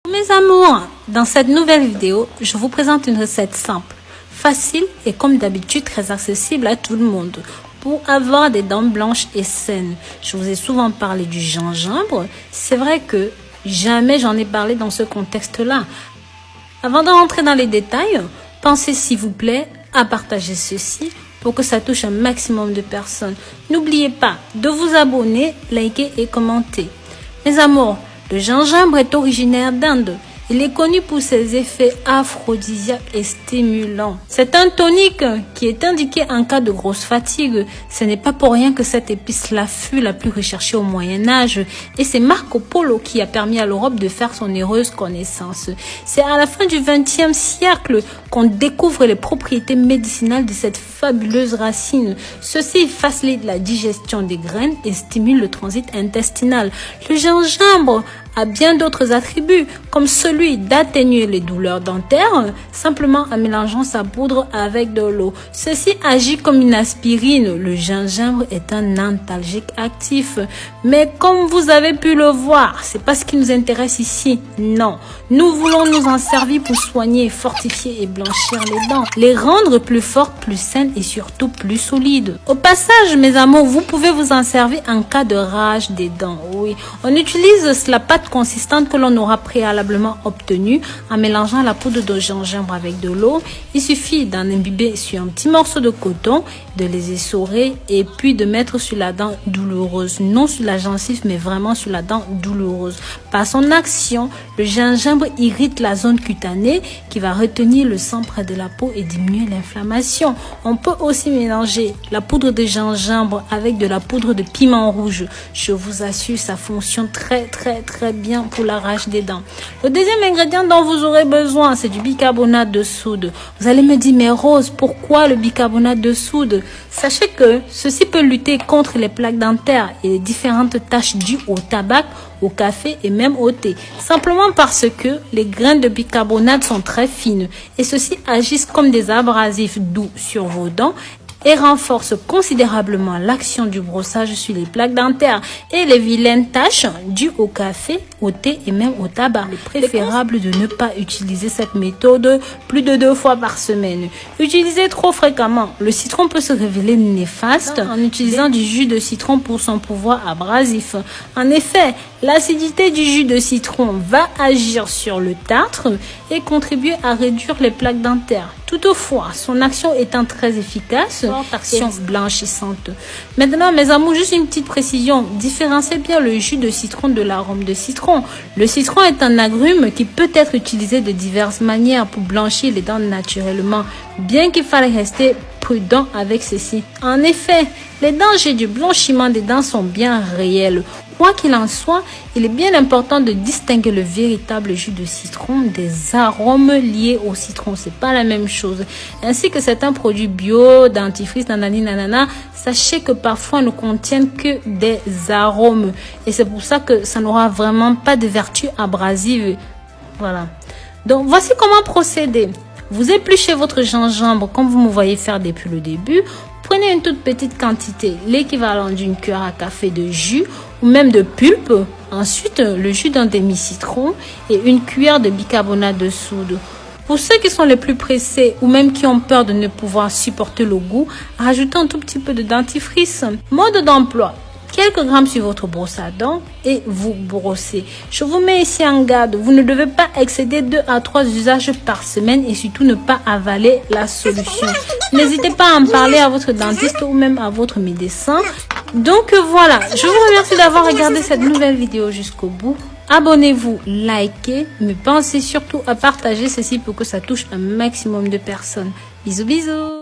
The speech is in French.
Mes amours, dans cette nouvelle vidéo, je vous présente une recette simple, facile et comme d'habitude très accessible à tout le monde pour avoir des dents blanches et saines. Je vous ai souvent parlé du gingembre. C'est vrai que jamais j'en ai parlé dans ce contexte-là. Avant de rentrer dans les détails, pensez s'il vous plaît à partager ceci pour que ça touche un maximum de personnes. N'oubliez pas de vous abonner, liker et commenter. Mes amours, le gingembre est originaire d'Inde. Il est connu pour ses effets aphrodisiaques et stimulants. C'est un tonique qui est indiqué en cas de grosse fatigue. Ce n'est pas pour rien que cette épice-là fut la plus recherchée au Moyen-Âge. Et c'est Marco Polo qui a permis à l'Europe de faire son heureuse connaissance. C'est à la fin du XXe siècle qu'on découvre les propriétés médicinales de cette fabuleuse racine. Ceci facilite la digestion des graines et stimule le transit intestinal. Le gingembre a bien d'autres attributs, comme celui d'atténuer les douleurs dentaires, simplement en mélangeant sa poudre avec de l'eau. Ceci agit comme une aspirine. Le gingembre est un antalgique actif. Mais comme vous avez pu le voir, c'est pas ce qui nous intéresse ici. Non, nous voulons nous en servir pour soigner, fortifier et blanchir les dents, les rendre plus fortes, plus saines et surtout plus solides. Au passage, mes amours, vous pouvez vous en servir en cas de rage des dents. Oui, on utilise la pâte consistante que l'on aura préalablement obtenue en mélangeant la poudre de gingembre avec de l'eau. Il suffit d'en imbiber sur un petit morceau de coton, de les essorer et puis de mettre sur la dent douloureuse. Non sur la gencive, mais vraiment sur la dent douloureuse. Par son action, le gingembre irrite la zone cutanée qui va retenir le sang près de la peau et diminuer l'inflammation. On peut aussi mélanger la poudre de gingembre avec de la poudre de piment rouge. Je vous assure, ça fonctionne très bien pour la rage des dents. Le deuxième ingrédient dont vous aurez besoin, c'est du bicarbonate de soude. Vous allez me dire, mais Rose, pourquoi le bicarbonate de soude? Sachez que ceci peut lutter contre les plaques dentaires et les différentes taches dues au tabac, au café et même au thé. Simplement parce que les graines de bicarbonate sont très fines et ceci agissent comme des abrasifs doux sur vos dents et renforce considérablement l'action du brossage sur les plaques dentaires et les vilaines taches dues au café, au thé et même au tabac. Il est préférable de ne pas utiliser cette méthode plus de 2 fois par semaine. Utilisé trop fréquemment, le citron peut se révéler néfaste en utilisant du jus de citron pour son pouvoir abrasif. En effet, l'acidité du jus de citron va agir sur le tartre et contribuer à réduire les plaques dentaires. Toutefois, son action étant très efficace, action blanchissante. Maintenant, mes amours, juste une petite précision. Différenciez bien le jus de citron de l'arôme de citron. Le citron est un agrume qui peut être utilisé de diverses manières pour blanchir les dents naturellement, bien qu'il faille rester prudent avec ceci. En effet, les dangers du blanchiment des dents sont bien réels. Quoi qu'il en soit, il est bien important de distinguer le véritable jus de citron des arômes liés au citron. C'est pas la même chose. Ainsi que certains produits bio, dentifrice, nanani, nanana, sachez que parfois ne contiennent que des arômes. Et c'est pour ça que ça n'aura vraiment pas de vertu abrasive. Voilà. Donc, voici comment procéder. Vous épluchez votre gingembre comme vous me voyez faire depuis le début. Prenez une toute petite quantité, l'équivalent d'une cuillère à café de jus ou même de pulpe. Ensuite, le jus d'un demi-citron et une cuillère de bicarbonate de soude. Pour ceux qui sont les plus pressés ou même qui ont peur de ne pouvoir supporter le goût, rajoutez un tout petit peu de dentifrice. Mode d'emploi. Quelques grammes sur votre brosse à dents et vous brossez. Je vous mets ici en garde, vous ne devez pas excéder 2 à 3 usages par semaine et surtout ne pas avaler la solution. N'hésitez pas à en parler à votre dentiste ou même à votre médecin. Donc voilà, je vous remercie d'avoir regardé cette nouvelle vidéo jusqu'au bout. Abonnez-vous, likez, mais pensez surtout à partager ceci pour que ça touche un maximum de personnes. Bisous bisous.